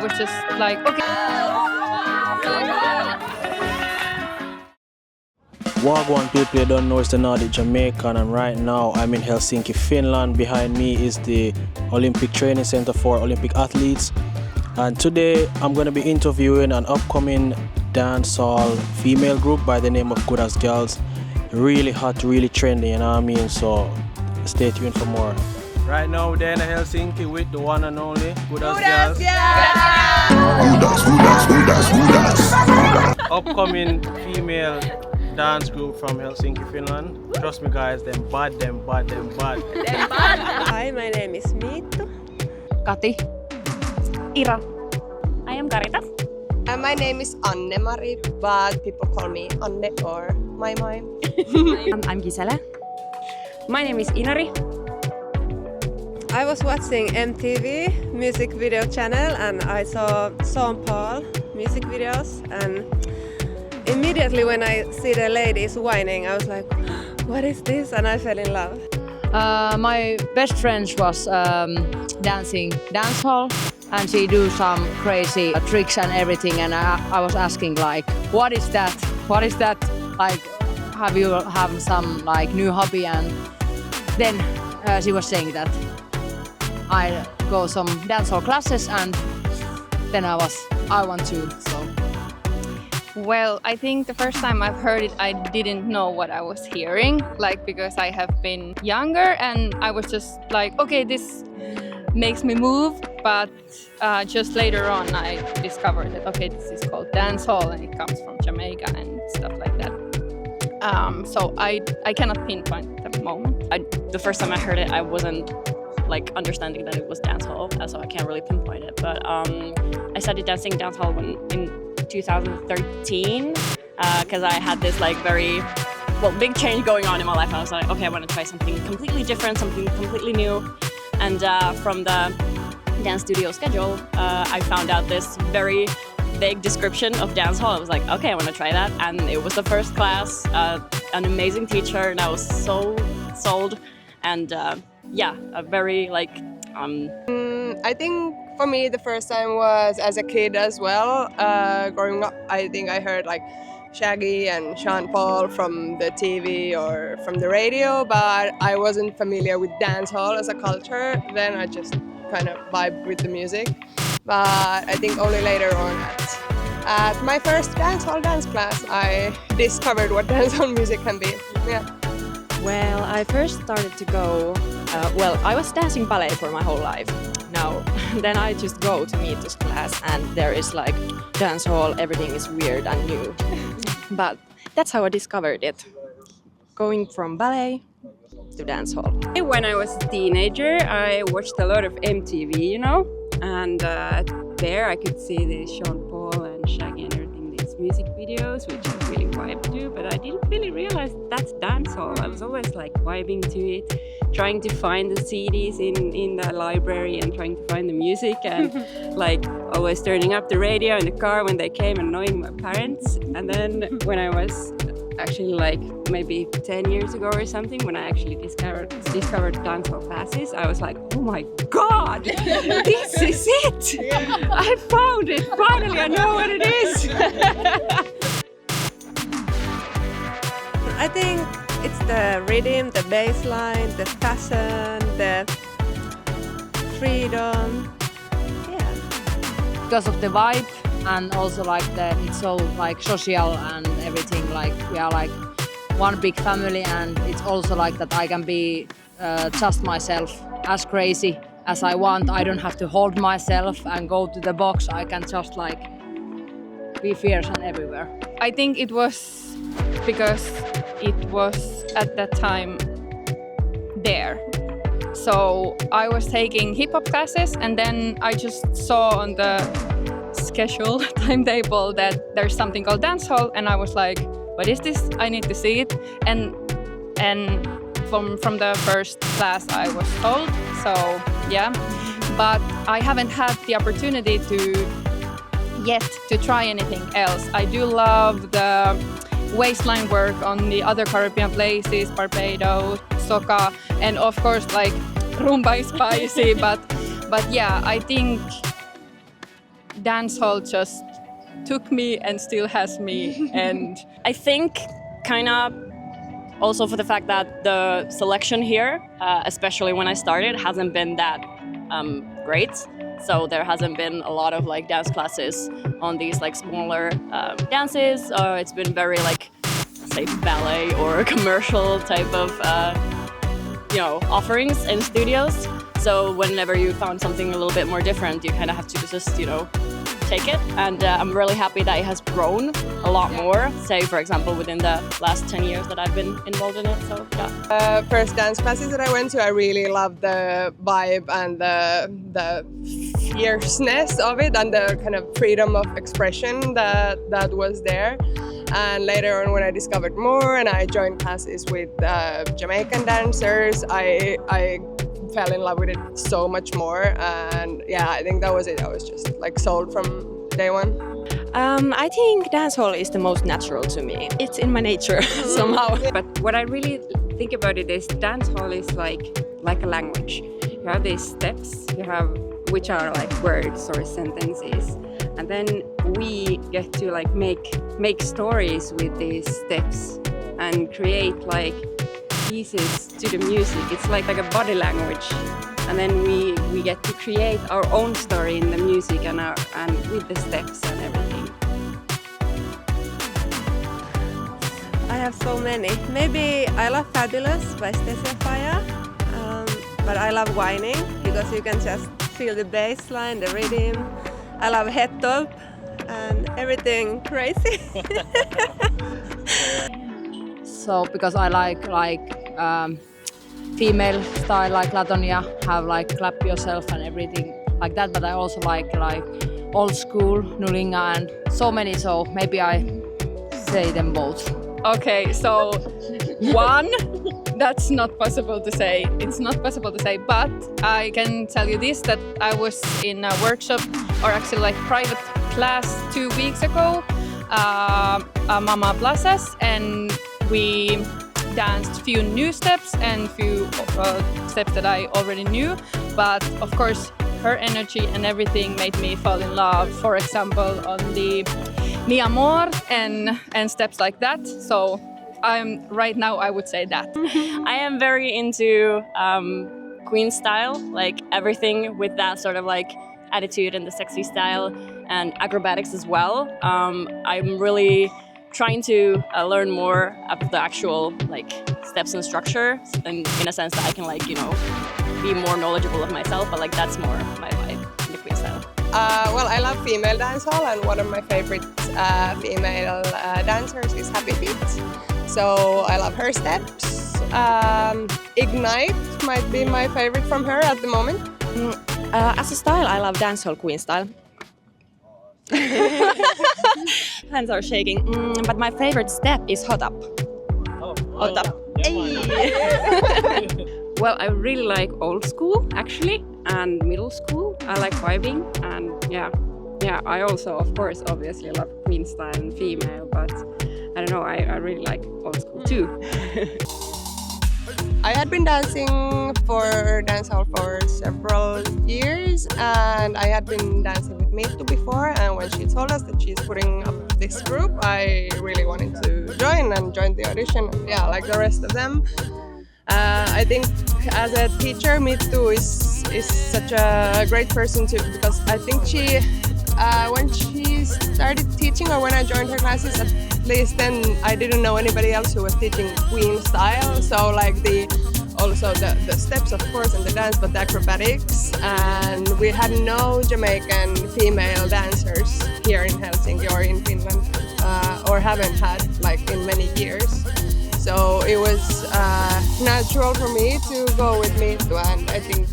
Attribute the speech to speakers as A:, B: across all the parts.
A: was just like, okay.
B: Wagwan people you don't know is the Nordic Jamaican, and right now I'm in Helsinki, Finland. Behind me is the Olympic Training Center for Olympic athletes. And today I'm going to be interviewing an upcoming dancehall female group by the name of Goodaz Gyals. Really hot, really trendy, you know what I mean? So stay tuned for more. Right now we're in Helsinki with the one and only Goodaz Gyals. Upcoming female dance group from Helsinki, Finland. Trust me guys, them bad.
C: Hi, my name is Miittu.
D: Kati. Ira. I am Karita.
C: And my name is Anne-Mari, but people call me Anne or Mai.
D: I'm Gisela. My name is Inari.
C: I was watching MTV music video channel and I saw Sean Paul music videos, and immediately when I see the ladies whining, I was like, what is this? And I fell in love.
D: My best friend was dancing dancehall, and she do some crazy tricks and everything, and I was asking like, what is that? Like, have you have some like new hobby? And then she was saying that I go some dancehall classes, and then I want to. So.
A: Well, I think the first time I've heard it, I didn't know what I was hearing, like because I have been younger and I was just like, okay, this makes me move, but just later on I discovered that, okay, this is called dancehall and it comes from Jamaica and stuff like that. So I cannot pinpoint the moment.
E: The first time I heard it, I wasn't like understanding that it was dancehall, so I can't really pinpoint it. But I started dancing dancehall in 2013 because I had this like very big change going on in my life. I was like, okay, I want to try something completely different, something completely new. And from the dance studio schedule, I found out this very vague description of dancehall. I was like, okay, I want to try that. And it was the first class, an amazing teacher, and I was so sold. And yeah, a very like.
C: I think for me the first time was as a kid as well. Growing up, I think I heard like Shaggy and Sean Paul from the TV or from the radio, but I wasn't familiar with dancehall as a culture. Then I just kind of vibed with the music. But I think only later on at my first dancehall dance class, I discovered what dancehall music can be. Yeah.
E: Well, I first started to go. I was dancing ballet for my whole life. Now, then I just go to Miittu's class, and there is like dancehall. Everything is weird and new. But that's how I discovered it. Going from ballet to dancehall.
F: When I was a teenager, I watched a lot of MTV, you know, and there I could see the Sean Paul and Shaggy and everything, these music videos, which I really vibed to, but I didn't really realize that's dancehall. I was always like vibing to it, trying to find the CDs in the library and trying to find the music, and like always turning up the radio in the car when they came and annoying my parents. And then when I was actually like maybe 10 years ago or something, when I actually discovered dancehall classes, I was like, oh my god, this is it! I found it! Finally, I know what it is!
C: I think it's the rhythm, the bass line, the fashion, the freedom. Yeah.
D: Because of the vibe, and also like it's so like social and everything, like we are like one big family, and it's also like that I can be just myself, as crazy as I want. I don't have to hold myself and go to the box. I can just like be fierce and everywhere.
A: I think it was because it was at that time there. So I was taking hip-hop classes, and then I just saw on the schedule timetable that there's something called dancehall, and I was like, what is this? I need to see it. And from the first class I was told, so yeah. But I haven't had the opportunity yet to try anything else. I do love the waistline work on the other Caribbean places, Barbados, soca, and of course like rumba is spicy, but yeah, I think dancehall just took me and still has me. And
E: I think kind of also for the fact that the selection here, especially when I started, hasn't been that great. So there hasn't been a lot of like dance classes on these like smaller dances. It's been very like, say, ballet or commercial type of offerings in studios. So whenever you found something a little bit more different, you kind of have to just take it. And I'm really happy that it has grown a lot more, say for example within the last 10 years that I've been involved in it. So yeah.
C: First dance classes that I went to, I really loved the vibe and the fierceness of it and the kind of freedom of expression that was there. And later on when I discovered more and I joined classes with Jamaican dancers, I fell in love with it so much more. And yeah, I think that was it. I was just like sold from day one.
F: I think dancehall is the most natural to me. It's in my nature somehow. But what I really think about it is dancehall is like a language. You have these steps, which are like words or sentences, and then we get to like make stories with these steps and create like pieces to the music. It's like a body language, and then we get to create our own story in the music and with the steps and everything.
G: I have so many. Maybe I love Fabulous by Stacey Fire, but I love Whining because you can just feel the bass line, the rhythm. I love Head Top and everything crazy.
D: So because I like female style like Latonia, have like clap yourself and everything like that, but I also like old school Nulinga and so many, so maybe I say them both.
A: okay, so one, that's not possible to say. It's not possible to say, but I can tell you this, that I was in a workshop or actually like private class 2 weeks ago, Mama Plazas, and we danced few new steps and few steps that I already knew, but of course her energy and everything made me fall in love. For example, on the Mi Amor and steps like that. So right now I would say that.
E: I am very into Queen style, like everything with that sort of like attitude and the sexy style and acrobatics as well. I'm really trying to learn more of the actual like steps and structure, and in a sense that I can like be more knowledgeable of myself, but like that's more my vibe in the Queen style.
C: Well, I love female dancehall, and one of my favorite female dancers is Happy Feet. So I love her steps. Ignite might be my favorite from her at the moment.
F: As a style, I love dancehall Queen style. Hands are shaking. But my favorite step is Hot Up. Hot Up. Well, I really like old school actually, and middle school. I like vibing, and yeah. I also, of course, obviously love Queen style and female, but I don't know. I really like old school too.
C: I had been dancing for dancehall for several years, and I had been dancing with Mitu before, and when she told us that she's putting up this group, I really wanted to join and join the audition, yeah, like the rest of them. I think as a teacher, Mitu is such a great person too, because I think she, when she started teaching, or when I joined her classes, at least then I didn't know anybody else who was teaching Queen style. So like also the steps, of course, and the dance, but the acrobatics. And we had no Jamaican female dancers here in Helsinki or in Finland, or haven't had like in many years. So it was natural for me to go with Mitu, and I think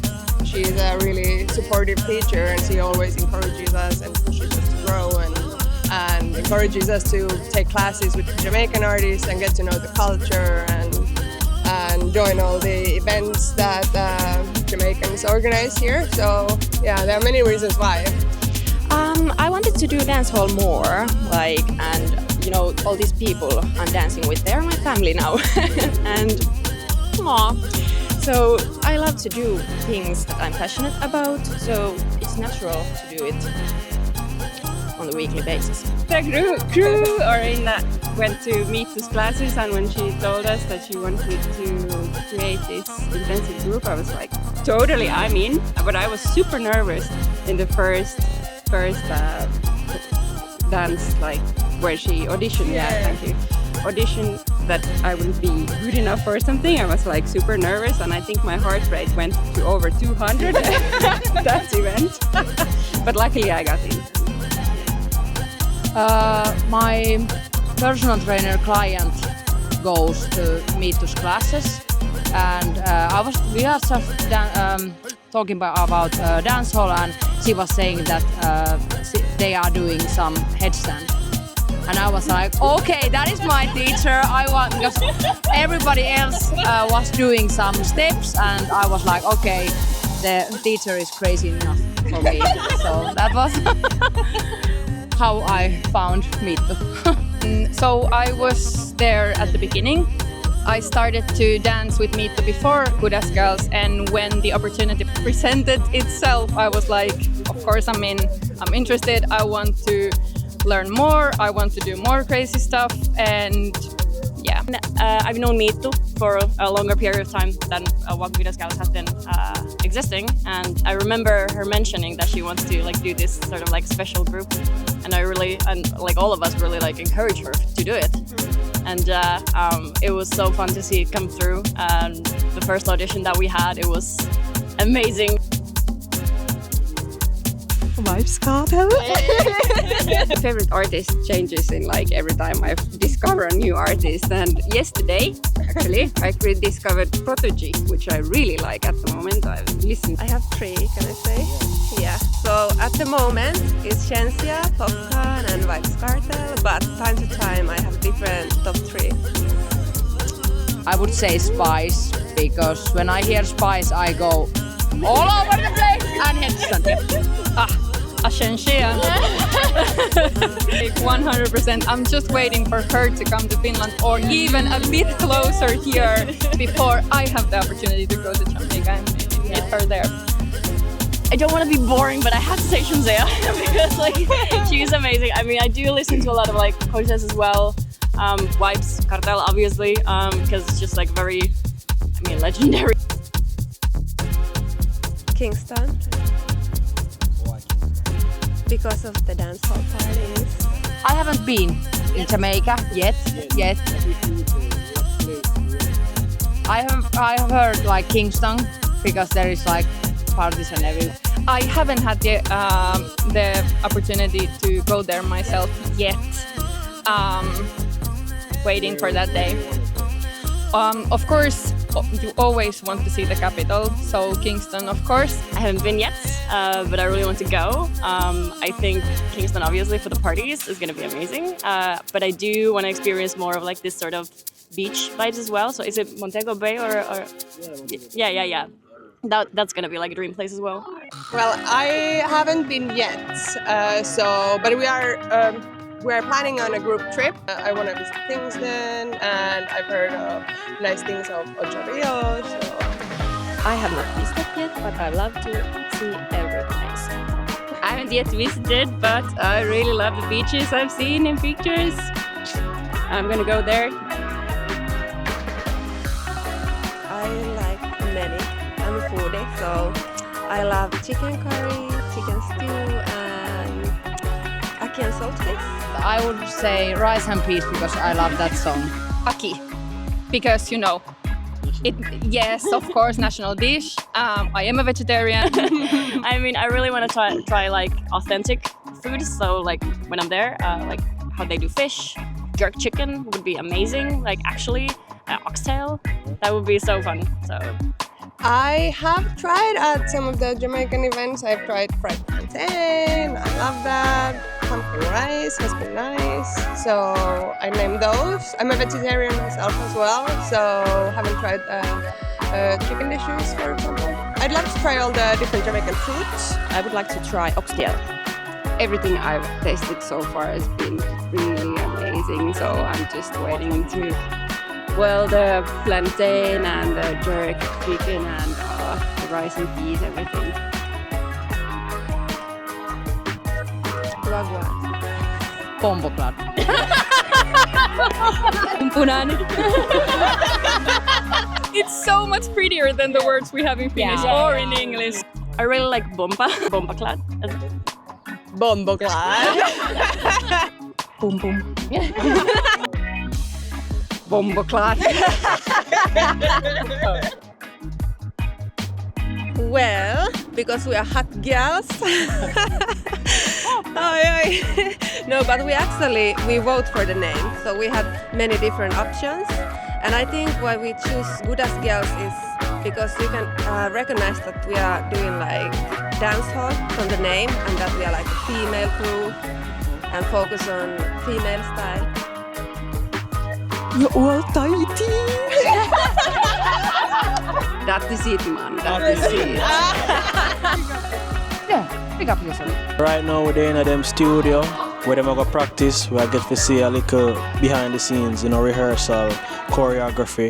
C: she's a really supportive teacher, and she always encourages us and pushes us to grow and encourages us to take classes with Jamaican artists and get to know the culture and join all the events that Jamaicans organize here. So yeah, there are many reasons why.
F: I wanted to do dancehall more, and all these people I'm dancing with, they're my family now. And so I love to do things that I'm passionate about, so it's natural to do it.
E: on a weekly basis.
F: I went to Miittu's classes, and when she told us that she wanted to create this intensive group, I was like, totally, I'm in. But I was super nervous in the first dance, like where she auditioned. Thank you. Audition that I wouldn't be good enough or something. I was like super nervous, and I think my heart rate went to over 200 that event. But luckily I got in.
D: My personal trainer client goes to Miittu's classes, and we are just talking about dancehall, and she was saying that they are doing some headstand. And I was like, okay, that is my teacher. I want, because everybody else was doing some steps, and I was like, okay, the teacher is crazy enough for me. So that was how I found Miittu.
A: So I was there at the beginning. I started to dance with Miittu before Goodaz Gyals, and when the opportunity presented itself, I was like, of course I'm in. I'm interested. I want to learn more. I want to do more crazy stuff, and yeah.
E: I've known Miittu for a longer period of time than what Goodaz Gyals has been existing, and I remember her mentioning that she wants to like do this sort of like special group, and like all of us really like encourage her to do it, and it was so fun to see it come through. The first audition that we had, it was amazing.
G: Vibes cartel.
F: Favorite artist changes in like every time I discover a new artist, and yesterday actually I rediscovered Prodigy, which I really like at the moment. I've listened.
G: I have 3, can I say? Yeah. So at the moment it's Shensia, Popcorn and Vibes Cartel, but time to time I have different top 3.
D: I would say Spice, because when I hear Spice, I go all over the place and headstand.
A: Ascensia. Like 100%. I'm just waiting for her to come to Finland, or even a bit closer here, before I have the opportunity to go to Jamaica and meet her there.
E: I don't want to be boring, but I have to say Shensia because like she's amazing. I mean, I do listen to a lot of like Hottest as well. Vibes Cartel, obviously, because it's just like very, legendary.
G: Kingston. Because of the dancehall parties.
D: I haven't been in Jamaica yet. I have heard like Kingston, because there is like parties and everything.
A: I haven't had the opportunity to go there myself yet. Waiting for that day. Of course, you always want to see the capital, so Kingston, of course.
E: I haven't been yet, but I really want to go. I think Kingston, obviously, for the parties is going to be amazing. But I do want to experience more of like this sort of beach vibes as well. So is it Montego Bay or? Yeah. That's going to be like a dream place as well.
C: Well, I haven't been yet, but we're planning on a group trip. I want to visit Kingston, and I've heard nice things of Ocho Rios. So.
F: I have not visited yet, but I love to see every place. I haven't yet visited, but I really love the beaches I've seen in pictures. I'm gonna go there.
G: I like many. I'm a foodie, so I love chicken curry, chicken stew, and ackee and saltfish.
D: I would say Rice and Peas, because I love that song.
A: Ackee, because yes, of course, national dish. I am a vegetarian.
E: I mean, I really want to try like authentic food. So like when I'm there, like how they do fish, jerk chicken would be amazing. Like actually, oxtail, that would be so fun. So
C: I have tried at some of the Jamaican events. I've tried fried plantain. I love that. Pumpkin rice has been nice. So I named those. I'm a vegetarian myself as well, so haven't tried chicken dishes, for example. I'd love to try all the different Jamaican foods.
F: I would like to try oxtail. Everything I've tasted so far has been really amazing, so I'm just waiting to the plantain and the jerk chicken and the rice and peas, everything.
G: Wagwan.
D: Bomboclad.
E: Punani.
A: It's so much prettier than the words we have in Finnish or in English.
E: I really like bomba. Bombaclad.
C: Bomboclad.
E: Boom boom.
D: Bomboclad.
G: Well, because we are hot girls. No, but we vote for the name. So we have many different options. And I think why we choose Goodaz Gyals is because you can recognize that we are doing like dancehall from the name and that we are like a female crew and focus on female style.
C: You're all tighty.
F: That is it, man.
D: Yeah, pick up yourself.
B: Right now we're in them studio where them go practice. We get to see a little behind the scenes, rehearsal, choreography.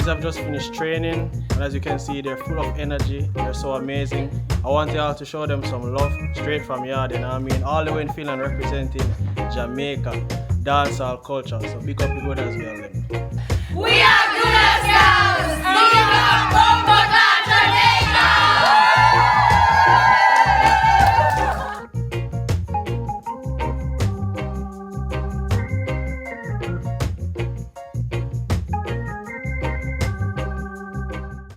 B: ladies have just finished training, and as you can see, they're full of energy. They're so amazing. I want y'all to show them some love straight from yard, you know what I mean? All the way in Finland representing Jamaica dancehall culture. So big up the Goodaz Gyals.